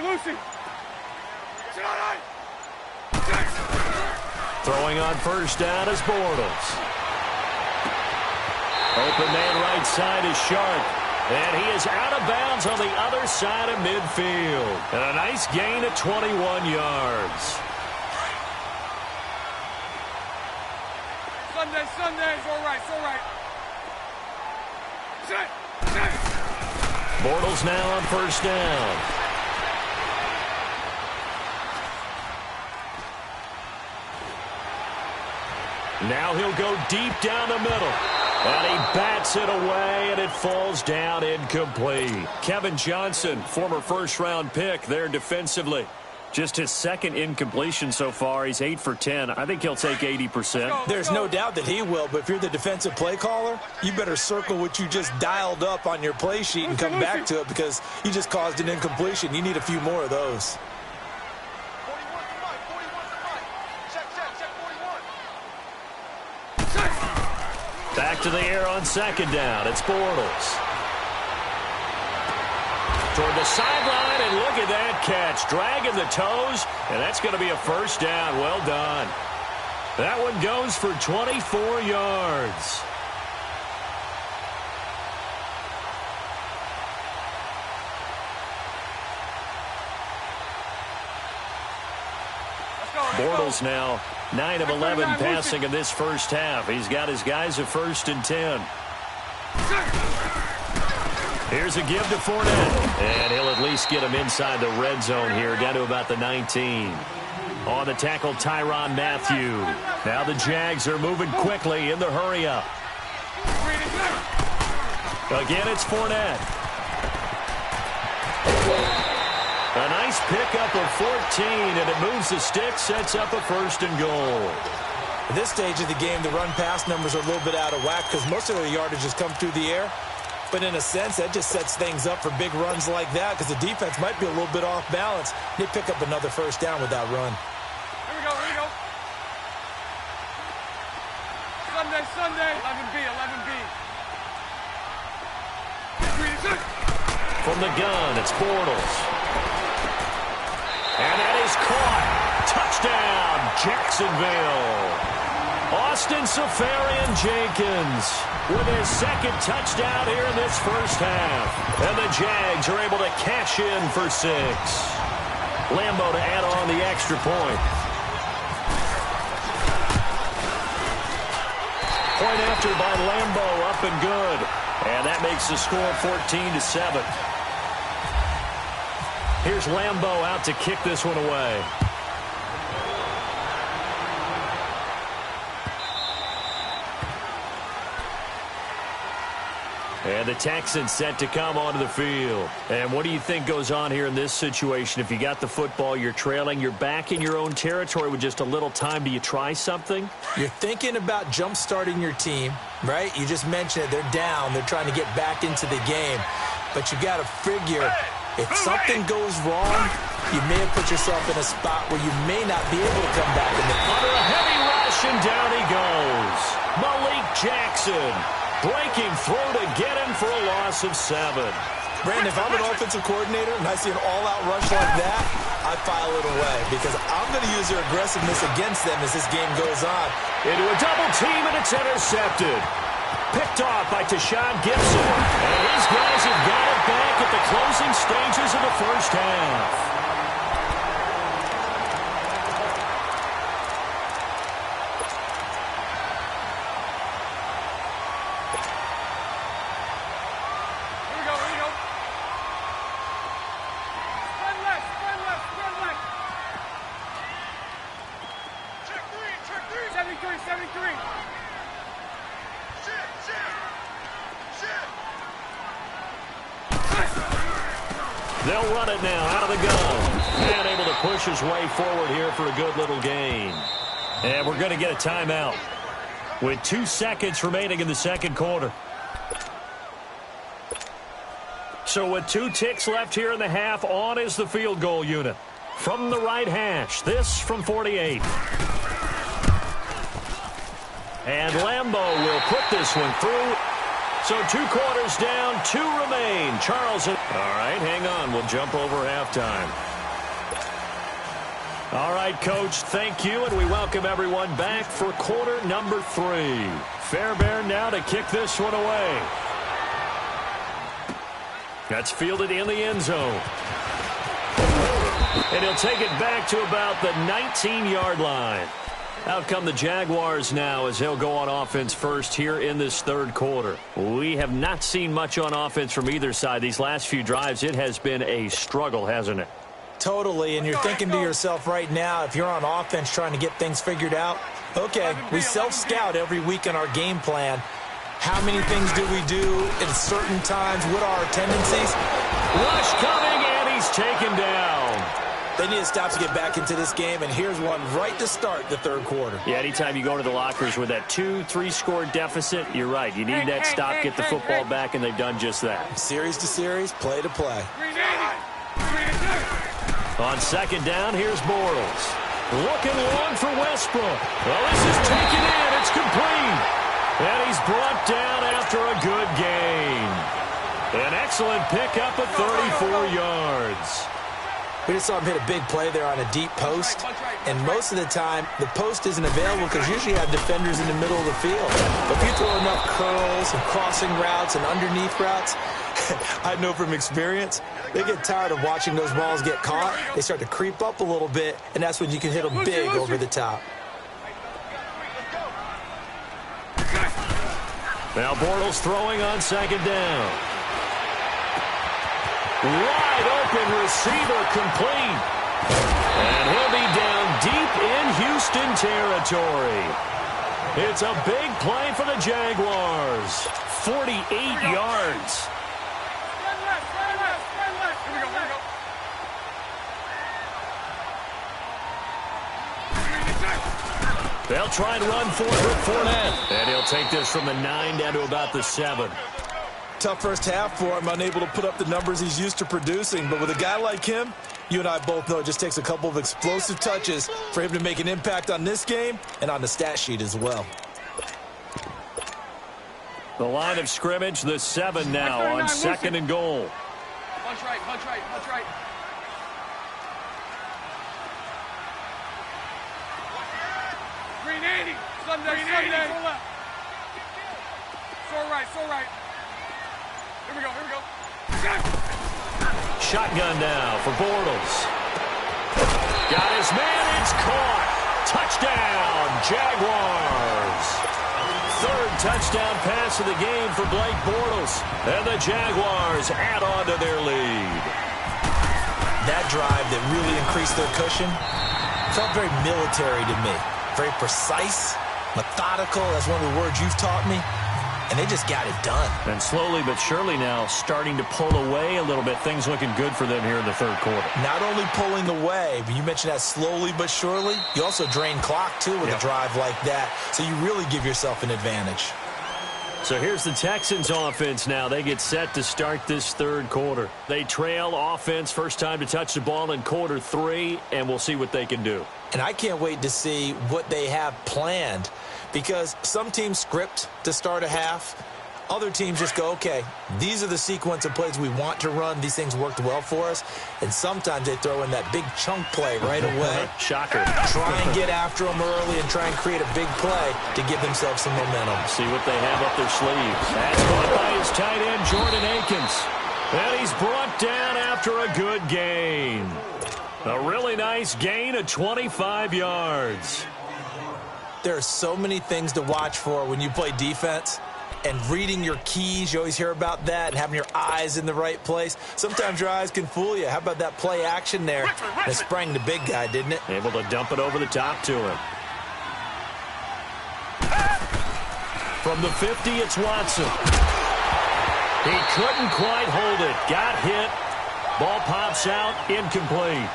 Lucy. Throwing on first down is Bortles. Open man right side is Sharp. And he is out of bounds on the other side of midfield. And a nice gain of 21 yards. Sunday, it's all right. Bortles now on first down. Now he'll go deep down the middle. And he bats it away, and it falls down incomplete. Kevin Johnson, former first-round pick there defensively. Just his second incompletion so far. He's 8 for 10. I think he'll take 80%. There's no doubt that he will, but if you're the defensive play caller, you better circle what you just dialed up on your play sheet and come back to it because you just caused an incompletion. You need a few more of those. Back to the air on second down. It's Bortles. Toward the sideline, and look at that catch. Dragging the toes, and that's going to be a first down. Well done. That one goes for 24 yards. Bortles now 9 of 11 passing in this first half. He's got his guys at 1st and 10. Here's a give to Fournette. And he'll at least get him inside the red zone here, down to about the 19. On the tackle, Tyrann Mathieu. Now the Jags are moving quickly in the hurry-up. Again, it's Fournette. A nice pickup of 14, and it moves the stick, sets up a 1st and goal. At this stage of the game, the run-pass numbers are a little bit out of whack because most of their yardage has come through the air. But in a sense, that just sets things up for big runs like that because the defense might be a little bit off balance. They pick up another first down with that run. Here we go. Sunday, 11B. From the gun, it's Bortles. And that is caught. Touchdown, Jacksonville. Austin Seferian-Jenkins with his second touchdown here in this first half. And the Jags are able to cash in for 6. Leemo to add on the extra point. Point after by Leemo, up and good. And that makes the score 14-7. Here's Leemo out to kick this one away. And the Texans set to come onto the field. And what do you think goes on here in this situation? If you got the football, you're trailing, you're back in your own territory with just a little time. Do you try something? You're thinking about jump-starting your team, right? You just mentioned it. They're down. They're trying to get back into the game. But you got to figure, if something goes wrong, you may have put yourself in a spot where you may not be able to come back. Under a heavy rush, and down he goes. Malik Jackson. Breaking through to get him for a loss of 7. Brandon, if I'm an offensive coordinator and I see an all-out rush like that, I file it away because I'm going to use their aggressiveness against them as this game goes on. Into a double team, and it's intercepted. Picked off by Tashawn Gibson. And his guys have got it back at the closing stages of the first half. They'll run it now out of the gun. And able to push his way forward here for a good little gain. And we're going to get a timeout with 2 seconds remaining in the second quarter. So with 2 ticks left here in the half, on is the field goal unit. From the right hash, this from 48. And Leemo will put this one through. So 2 quarters down, 2 remain. Charles. All right, hang on. We'll jump over halftime. All right, Coach, thank you, and we welcome everyone back for quarter number 3. Fairbairn now to kick this one away. That's fielded in the end zone. And he'll take it back to about the 19-yard line. Out come the Jaguars now as they'll go on offense first here in this third quarter. We have not seen much on offense from either side. These last few drives, it has been a struggle, hasn't it? Totally, and you're thinking to yourself right now, if you're on offense trying to get things figured out, okay, we self-scout every week in our game plan. How many things do we do at certain times? What are our tendencies? Rush coming, and he's taken down. They need to stop to get back into this game, and here's one right to start the third quarter. Yeah, anytime you go to the lockers with that 2-3 score deficit, you're right. You need that stop, get the football back, and they've done just that. Series to series, play to play. On second down, here's Bortles. Looking long for Westbrook. Well, this is taken in. It's complete. And he's brought down after a good gain. An excellent pickup at 34 yards. We just saw him hit a big play there on a deep post. And most of the time, the post isn't available because usually you have defenders in the middle of the field. But if you throw enough curls and crossing routes and underneath routes, I know from experience, they get tired of watching those balls get caught. They start to creep up a little bit, and that's when you can hit them big over the top. Now Bortles throwing on second down. Wide open receiver complete. And he'll be down deep in Houston territory. It's a big play for the Jaguars. 48 yards. They'll try and run for it with Fournette. And he'll take this from the 9 down to about the 7. Tough first half for him, unable to put up the numbers he's used to producing. But with a guy like him, you and I both know it just takes a couple of explosive touches for him to make an impact on this game and on the stat sheet as well. The line of scrimmage, the 7 now on second and goal. Punch right, punch right, punch right. Green 80. Sunday, Sunday. So right, so right. Here we go, here we go. Shotgun now for Bortles. Got his man, it's caught. Touchdown, Jaguars. Third touchdown pass of the game for Blake Bortles. And the Jaguars add on to their lead. That drive that really increased their cushion felt very military to me. Very precise, methodical. That's one of the words you've taught me. And they just got it done. And slowly but surely now starting to pull away a little bit. Things looking good for them here in the third quarter. Not only pulling away, but you mentioned that slowly but surely. You also drain clock, too, with a drive like that. So you really give yourself an advantage. So here's the Texans offense now. They get set to start this third quarter. They trail offense, first time to touch the ball in quarter 3, and we'll see what they can do. And I can't wait to see what they have planned, because some teams script to start a half. Other teams just go, okay, these are the sequence of plays we want to run. These things worked well for us. And sometimes they throw in that big chunk play right away. Shocker. Try and get after them early and try and create a big play to give themselves some momentum. See what they have up their sleeves. That's caught by his tight end, Jordan Akins. And he's brought down after a good gain. A really nice gain of 25 yards. There are so many things to watch for when you play defense. And reading your keys, you always hear about that, and having your eyes in the right place. Sometimes your eyes can fool you. How about that play action there? That sprang the big guy, didn't it? Able to dump it over the top to him. From the 50, it's Watson. He couldn't quite hold it. Got hit. Ball pops out, incomplete.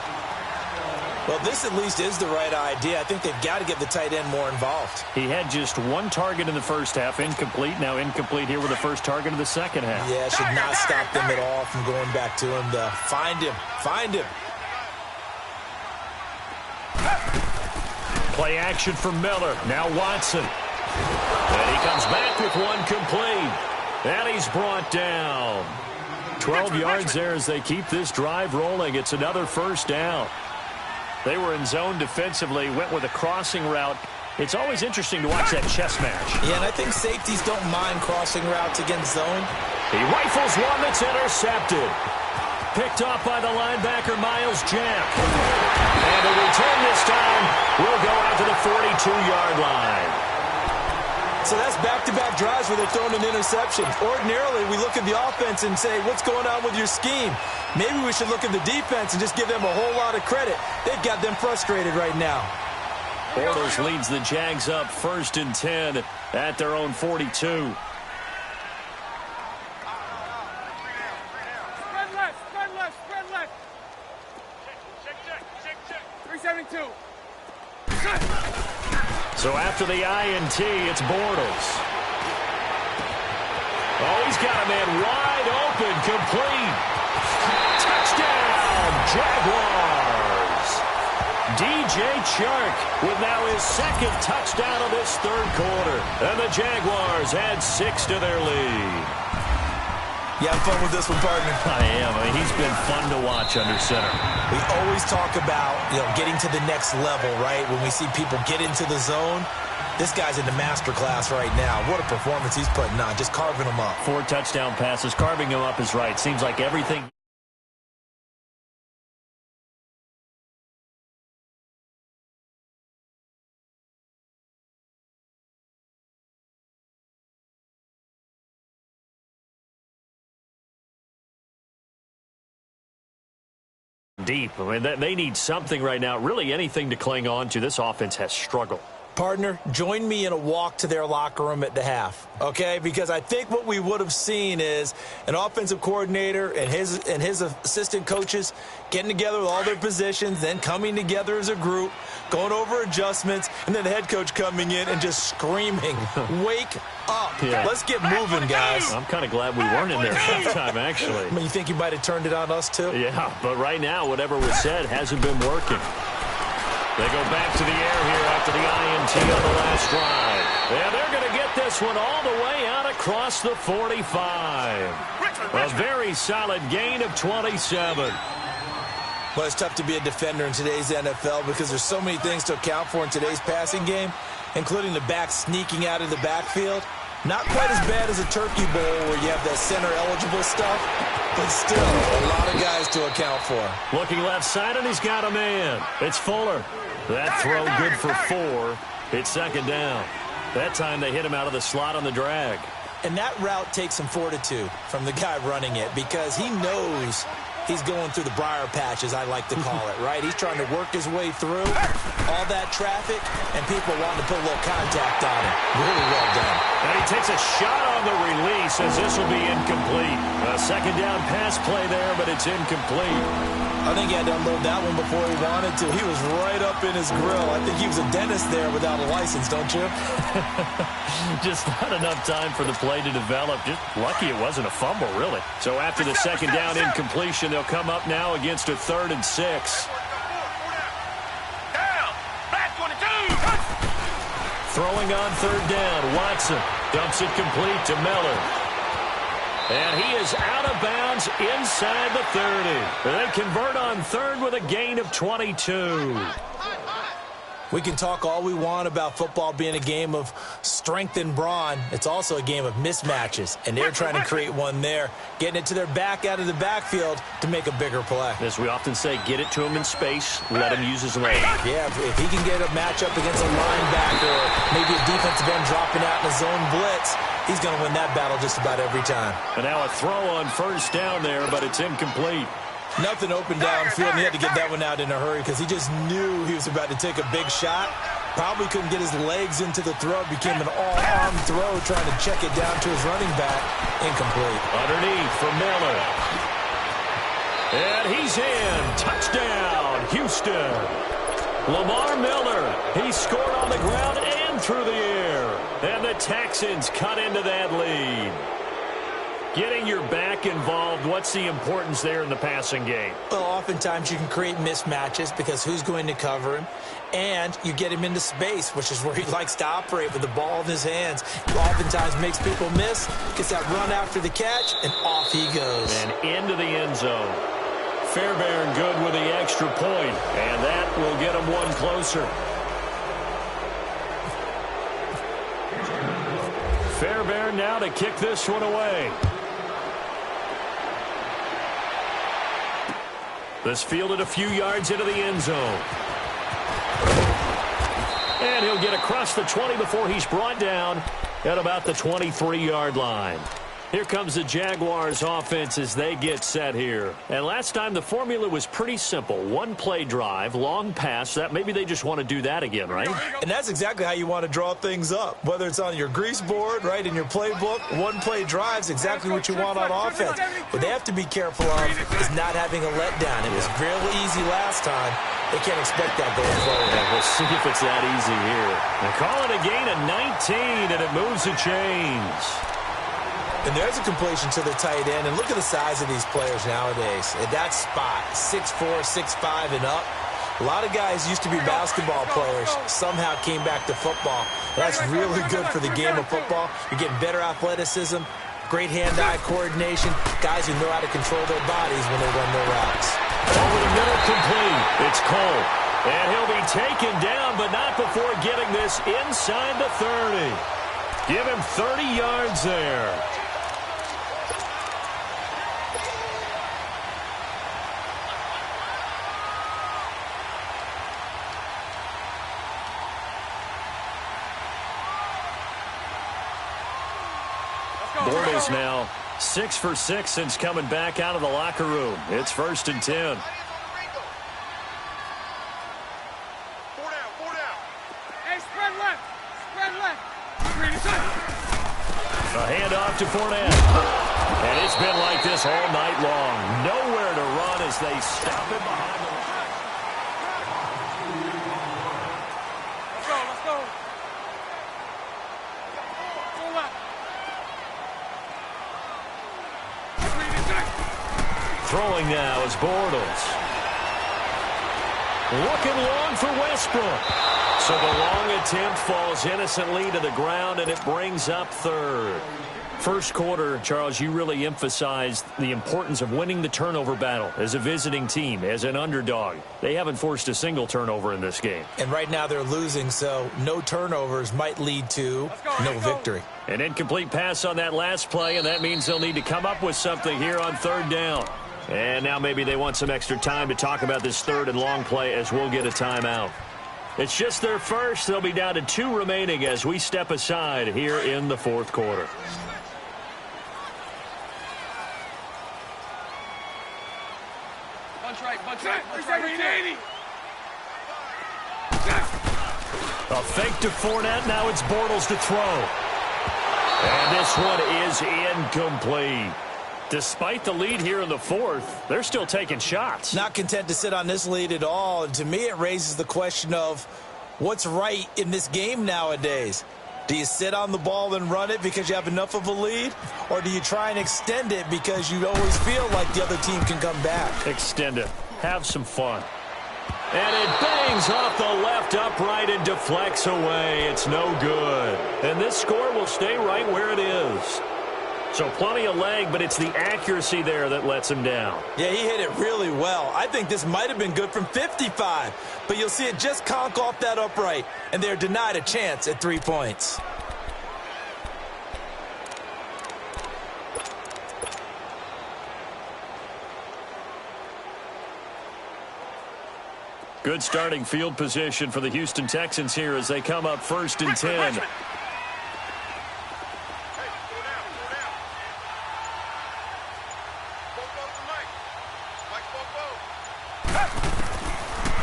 Well, this at least is the right idea. I think they've got to get the tight end more involved. He had just one target in the first half, incomplete. Now incomplete here with the first target of the second half. Yeah, should not stop them at all from going back to him. Find him. Find him. Play action for Miller. Now Watson. And he comes back with one complete. And he's brought down. 12 yards there as they keep this drive rolling. It's another first down. They were in zone defensively, went with a crossing route. It's always interesting to watch that chess match. Yeah, and I think safeties don't mind crossing routes against zone. He rifles one that's intercepted. Picked off by the linebacker, Miles Jack. And the return this time will go out to the 42-yard line. So that's back-to-back drives where they're throwing an interception. Ordinarily, we look at the offense and say, what's going on with your scheme? Maybe we should look at the defense and just give them a whole lot of credit. They've got them frustrated right now. Bortles leads the Jags up 1st and 10 at their own 42. Spread left. Check. 372. So after the INT, it's Bortles. Oh, he's got a man wide open, complete. Touchdown, Jaguars. DJ Chark with now his second touchdown of this third quarter. And the Jaguars add 6 to their lead. You having fun with this one, partner? I am. He's been fun to watch under center. We always talk about, getting to the next level, right? When we see people get into the zone, this guy's in the master class right now. What a performance he's putting on, just carving them up. 4 touchdown passes. Carving him up is right. Seems like everything. Deep. I mean, they need something right now, really anything to cling on to. This offense has struggled. Partner, join me in a walk to their locker room at the half, okay? Because I think what we would have seen is an offensive coordinator and his assistant coaches getting together with all their positions, then coming together as a group, going over adjustments, and then the head coach coming in and just screaming, wake up. Yeah. Let's get moving, guys. I'm kind of glad we weren't in there halftime, actually. I mean, you think you might have turned it on us, too? Yeah, but right now, whatever was said hasn't been working. They go back to the air here after the INT on the last drive. And they're going to get this one all the way out across the 45. A very solid gain of 27. Well, it's tough to be a defender in today's NFL because there's so many things to account for in today's passing game, including the back sneaking out of the backfield. Not quite as bad as a Turkey Bowl where you have that center-eligible stuff, but still a lot of guys to account for. Looking left side, and he's got a man. It's Fuller. That throw good for 4. It's second down. That time they hit him out of the slot on the drag. And that route takes some fortitude from the guy running it because he knows he's going through the briar patch, as I like to call it, right? He's trying to work his way through all that traffic, and people wanting to put a little contact on him. Really well done. And he takes a shot on the release as this will be incomplete. A second down pass play there, but it's incomplete. I think he had to unload that one before he wanted to. He was right up in his grill. I think he was a dentist there without a license, don't you? Just not enough time for the play to develop. Just lucky it wasn't a fumble, really. So after the second down incompletion, they'll come up now against a 3rd and 6. Throwing on 3rd down, Watson dumps it complete to Miller. And he is out of bounds inside the 30. They convert on 3rd with a gain of 22. We can talk all we want about football being a game of strength and brawn. It's also a game of mismatches, and they're trying to create one there, getting it to their back out of the backfield to make a bigger play. As we often say, get it to him in space, let him use his leg. Yeah, if he can get a matchup against a linebacker or maybe a defensive end dropping out in a zone blitz, he's going to win that battle just about every time. And now a throw on 1st down there, but it's incomplete. Nothing open downfield, and he had to get that one out in a hurry because he just knew he was about to take a big shot. Probably couldn't get his legs into the throw. Became an all-arm throw, trying to check it down to his running back. Incomplete. Underneath for Miller. And he's in. Touchdown, Houston. Lamar Miller, he scored on the ground and through the air. And the Texans cut into that lead. Getting your back involved, what's the importance there in the passing game? Well, oftentimes you can create mismatches because who's going to cover him? And you get him into space, which is where he likes to operate with the ball in his hands. He oftentimes makes people miss, gets that run after the catch, and off he goes. And into the end zone. Fairbairn good with the extra point, and that will get him one closer. Fairbairn now to kick this one away. This fielded a few yards into the end zone. And he'll get across the 20 before he's brought down at about the 23-yard line. Here comes the Jaguars offense as they get set here. And last time the formula was pretty simple. One-play drive, long pass. That maybe they just want to do that again, right? And that's exactly how you want to draw things up. Whether it's on your grease board, right, in your playbook, one-play drive's exactly what you want on offense. What they have to be careful of is not having a letdown. It was really easy last time. They can't expect that going forward. Yeah, we'll see if it's that easy here. They call it a gain of 19, and it moves the chains. And there's a completion to the tight end. And look at the size of these players nowadays. At that spot, 6'4", 6'5", and up. A lot of guys used to be basketball players, somehow came back to football. That's really good for the game of football. You're getting better athleticism, great hand-eye coordination, guys who know how to control their bodies when they run their routes. Over the middle, complete. It's Cole. And he'll be taken down, but not before getting this inside the 30. Give him 30 yards there. Bortles now 6 for 6 since coming back out of the locker room. It's 1st and 10. Hey, spread left. Spread left. A handoff to Fournette. And it's been like this all night long. Nowhere to run as they stop him behind the line. Let's go, let's go. Go left. Throwing now is Bortles. Looking long for Westbrook. So the long attempt falls innocently to the ground, and it brings up 3rd. First quarter, Charles, you really emphasized the importance of winning the turnover battle as a visiting team, as an underdog. They haven't forced a single turnover in this game. And right now they're losing, so no turnovers might lead to no victory. An incomplete pass on that last play, and that means they'll need to come up with something here on 3rd down. And now maybe they want some extra time to talk about this 3rd and long play as we'll get a timeout. It's just their first. They'll be down to 2 remaining as we step aside here in the 4th quarter. Bunch right, bunch right, bunch right. A fake to Fournette. Now it's Bortles to throw. And this one is incomplete. Despite the lead here in the 4th, they're still taking shots. Not content to sit on this lead at all. And to me, it raises the question of what's right in this game nowadays. Do you sit on the ball and run it because you have enough of a lead? Or do you try and extend it because you always feel like the other team can come back? Extend it. Have some fun. And it bangs off the left upright and deflects away. It's no good. And this score will stay right where it is. So plenty of leg, but it's the accuracy there that lets him down. Yeah, he hit it really well. I think this might have been good from 55, but you'll see it just conk off that upright, and they're denied a chance at 3 points. Good starting field position for the Houston Texans here as they come up 1st and 10.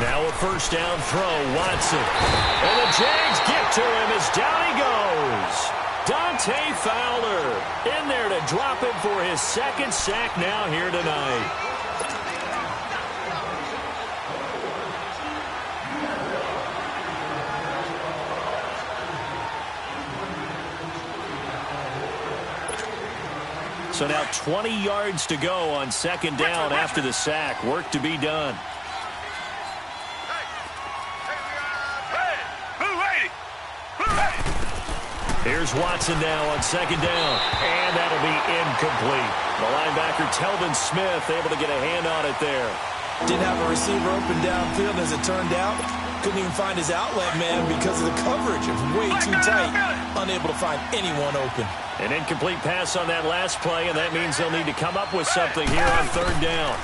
Now a 1st down throw, Watson. And the Jags get to him as down he goes. Dante Fowler in there to drop him for his 2nd sack now here tonight. So now 20 yards to go on second down after the sack. Work to be done. Here's Watson now on second down. And that'll be incomplete. The linebacker, Telvin Smith, able to get a hand on it there. Didn't have a receiver open downfield as it turned out. Couldn't even find his outlet man because of the coverage. It was way too tight. Unable to find anyone open. An incomplete pass on that last play, and that means they'll need to come up with something here on third down.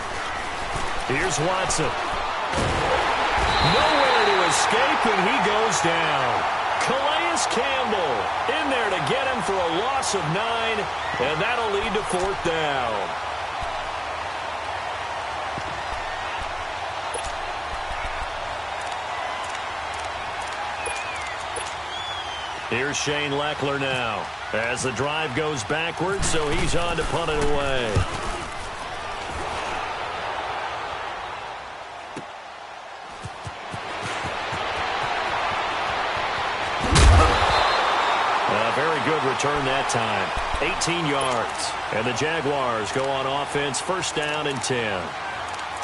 Here's Watson. Nowhere to escape, and he goes down. Calais Campbell in there to get him for a loss of 9, and that'll lead to fourth down. Here's Shane Leckler now as the drive goes backwards, so he's on to punt it away. A very good return that time. 18 yards. And the Jaguars go on offense, first down and 10.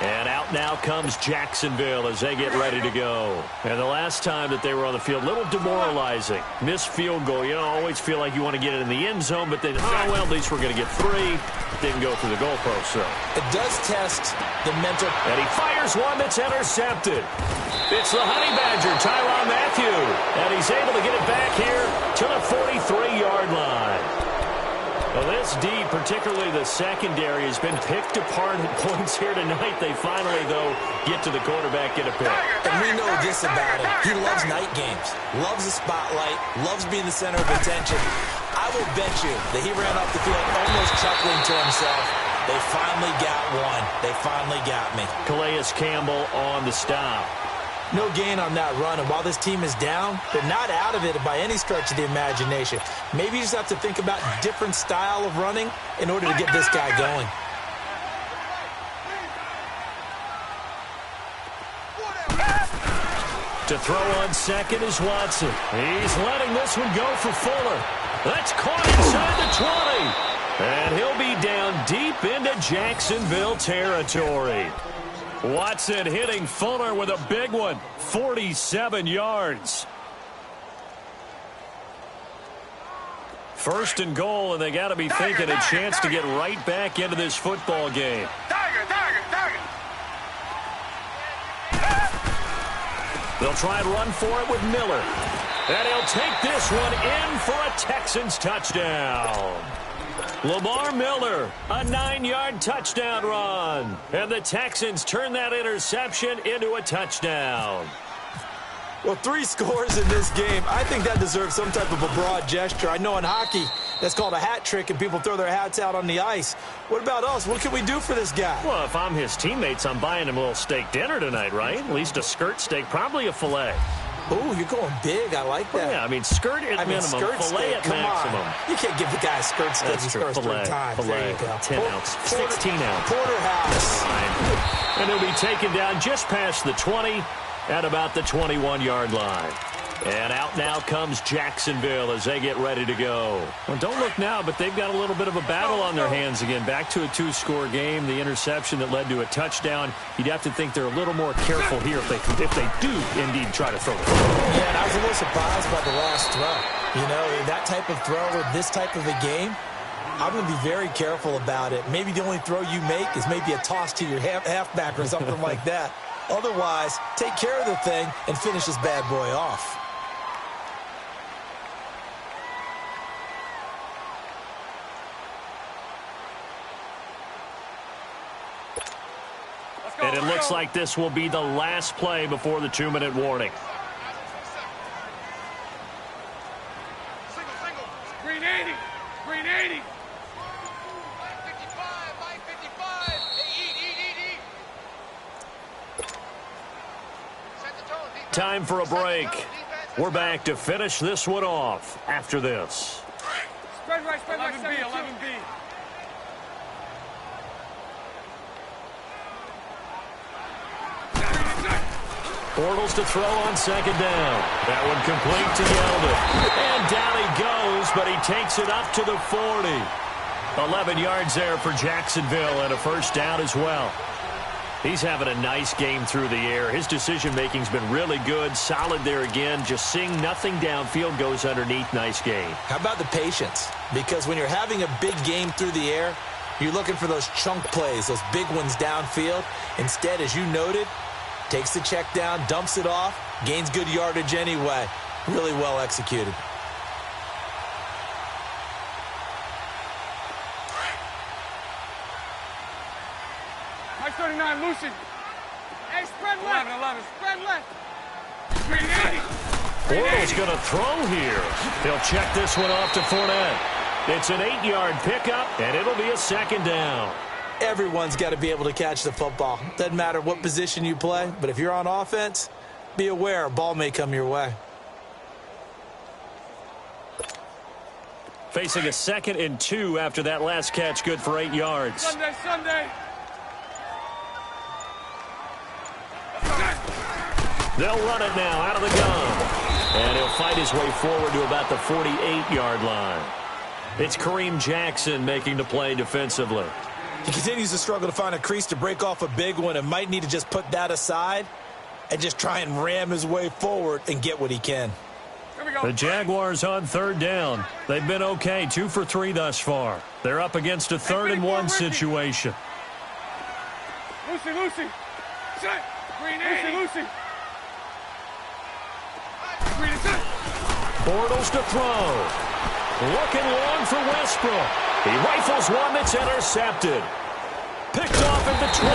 And out now comes Jacksonville as they get ready to go. And the last time that they were on the field, a little demoralizing. Missed field goal. You know, always feel like you want to get it in the end zone, but then, oh, well, at least we're going to get 3. Didn't go through the goalpost, so. It does test the mental. And he fires one that's intercepted. It's the Honey Badger, Tyrann Mathieu. And he's able to get it back here to the 43-yard line. Well, this D, particularly the secondary, has been picked apart at points here tonight. They finally, though, get to the quarterback, get a pick. And we know this about him. He loves night games, loves the spotlight, loves being the center of attention. I will bet you that he ran off the field almost chuckling to himself. They finally got one. They finally got me. Calais Campbell on the stop. No gain on that run, and while this team is down, they're not out of it by any stretch of the imagination. Maybe you just have to think about different style of running in order to get this guy going. To throw on second is Watson. He's letting this one go for Fuller. That's caught inside the 20. And he'll be down deep into Jacksonville territory. Watson hitting Fuller with a big one. 47 yards. First and goal, and they got to be thinking a chance to get right back into this football game. They'll try and run for it with Miller. And he'll take this one in for a Texans touchdown. Lamar Miller, a 9-yard touchdown run. And the Texans turn that interception into a touchdown. Well, 3 scores in this game. I think that deserves some type of a broad gesture. I know in hockey, that's called a hat trick, and people throw their hats out on the ice. What about us? What can we do for this guy? Well, if I'm his teammates, I'm buying him a little steak dinner tonight, right? At least a skirt steak, probably a filet. Oh, you're going big. I like that. Well, yeah, I mean, skirt at minimum, skirt filet steak, at come maximum. On. You can't give the guy a skirt steak. That's true. Filet, There you go. 10 ounce, 16 ounce. Porterhouse. Fine. And he'll be taken down just past the 20 at about the 21-yard line. And out now comes Jacksonville as they get ready to go. Well, don't look now, but they've got a little bit of a battle on their hands again. Back to a 2-score game. The interception that led to a touchdown. You'd have to think they're a little more careful here if they do indeed try to throw it. Yeah, and I was a little surprised by the last throw. You know, that type of throw with this type of a game, I'm going to be very careful about it. Maybe the only throw you make is maybe a toss to your halfback or something like that. Otherwise, take care of the thing and finish this bad boy off. And it looks like this will be the last play before the 2-minute warning. Single. Green 80. Green 80. 55. Hey, eat. Set the tone. Time for a break. We're back to finish this one off after this. Spread right, 11B. Bortles to throw on second down. That one complete to Yeldon. And down he goes, but he takes it up to the 40. 11 yards there for Jacksonville and a first down as well. He's having a nice game through the air. His decision-making's been really good. Solid there again. Just seeing nothing downfield goes underneath. Nice game. How about the patience? Because when you're having a big game through the air, you're looking for those chunk plays, those big ones downfield. Instead, as you noted, takes the check down, dumps it off, gains good yardage anyway. Really well executed. Mike 39, Lucy. Hey, spread left. 11. Spread left. Bortles going to throw here. He'll check this one off to Fournette. It's an 8-yard pickup, and it'll be a second down. Everyone's got to be able to catch the football. Doesn't matter what position you play, but if you're on offense, be aware a ball may come your way. Facing a 2nd and 2 after that last catch, good for 8 yards. Sunday. They'll run it now out of the gun. And he'll fight his way forward to about the 48-yard line. It's Kareem Jackson making the play defensively. He continues to struggle to find a crease to break off a big one and might need to just put that aside and just try and ram his way forward and get what he can. Here we go. The Jaguars on 3rd down. They've been okay, 2 for 3 thus far. They're up against a 3rd and 1 situation. Lucy. Set. Green Lucy. Bortles to throw. Looking long for Westbrook. He rifles one that's intercepted. Picked off at the 20.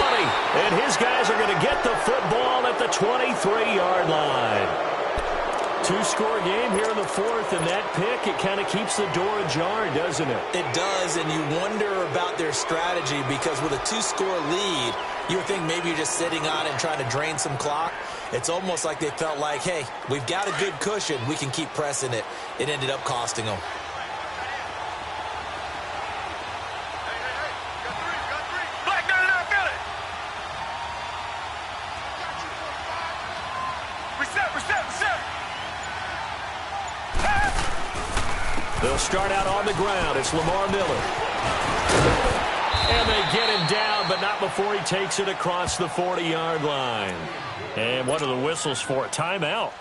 And his guys are going to get the football at the 23-yard line. 2-score game here in the 4th, and that pick, it kind of keeps the door ajar, doesn't it? It does, and you wonder about their strategy because with a 2-score lead, you would think maybe you're just sitting on it and trying to drain some clock. It's almost like they felt like, hey, we've got a good cushion. We can keep pressing it. It ended up costing them. They'll start out on the ground. It's Lamar Miller. And they get him down, but not before he takes it across the 40-yard line. And what are the whistles for? Timeout.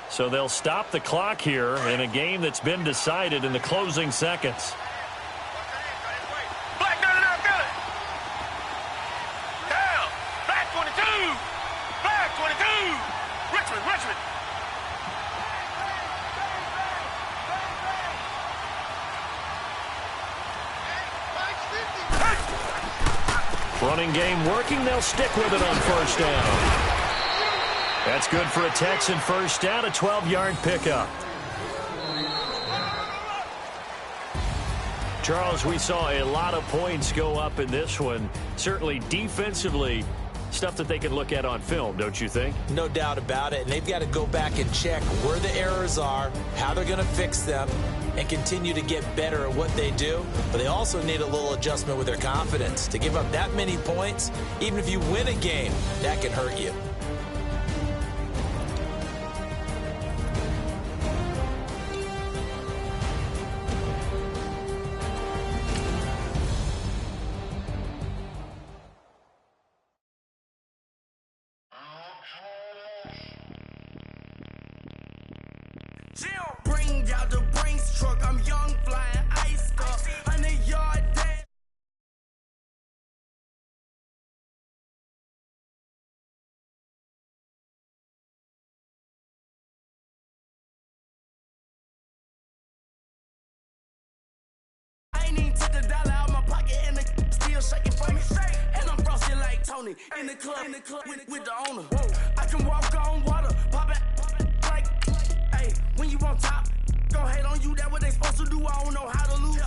So they'll stop the clock here in a game that's been decided in the closing seconds. Richmond. Running game working. They'll stick with it on 1st down. That's good for a Texan 1st down, a 12-yard pickup. Charles, we saw a lot of points go up in this one. Certainly defensively, stuff that they can look at on film, don't you think? No doubt about it. And they've got to go back and check where the errors are, how they're going to fix them, and continue to get better at what they do. But they also need a little adjustment with their confidence. To give up that many points, even if you win a game, that can hurt you. Bring out the Brinks truck. I'm young, flying ice cup. 100-yard dash. I ain't even took the dollar out my pocket and the still shaking for me. And I'm frosted like Tony in the club with the owner. I can walk on water, pop it like, hey, when you on top. Gon' hate on you, that what they supposed to do, I don't know how to lose.